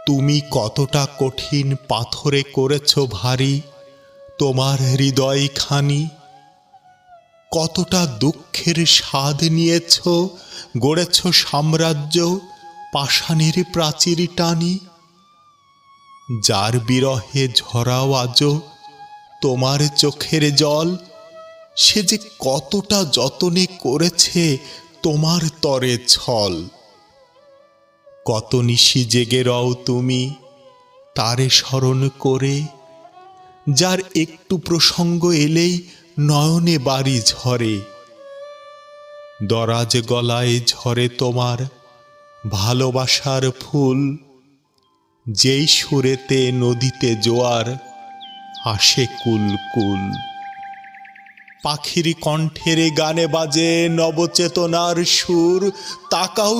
তুমি কতটা কঠিন পাথরে করেছ ভারী তোমার হৃদয়খানি, কতটা দুঃখের স্বাদ নিয়েছ, গড়েছ সাম্রাজ্য পাষাণের প্রাচীর টানি। যার বিরহে ঝরাও আজও তোমার চোখের জল, সে যে কতটা যতনে করেছে তোমার তরে ছল। কত নিশি জেগে রও তুমি তারে স্মরণ করে, যার একটু প্রসঙ্গ এলেই নয়নে বাড়ি ঝরে। দরাজ গলায় ঝরে তোমার ভালোবাসার ফুল, যেই সুরেতে নদীতে জোয়ার আসে কুল কুল। পাখির কণ্ঠের গানে বাজে নবচেতনার সুর, তাকাও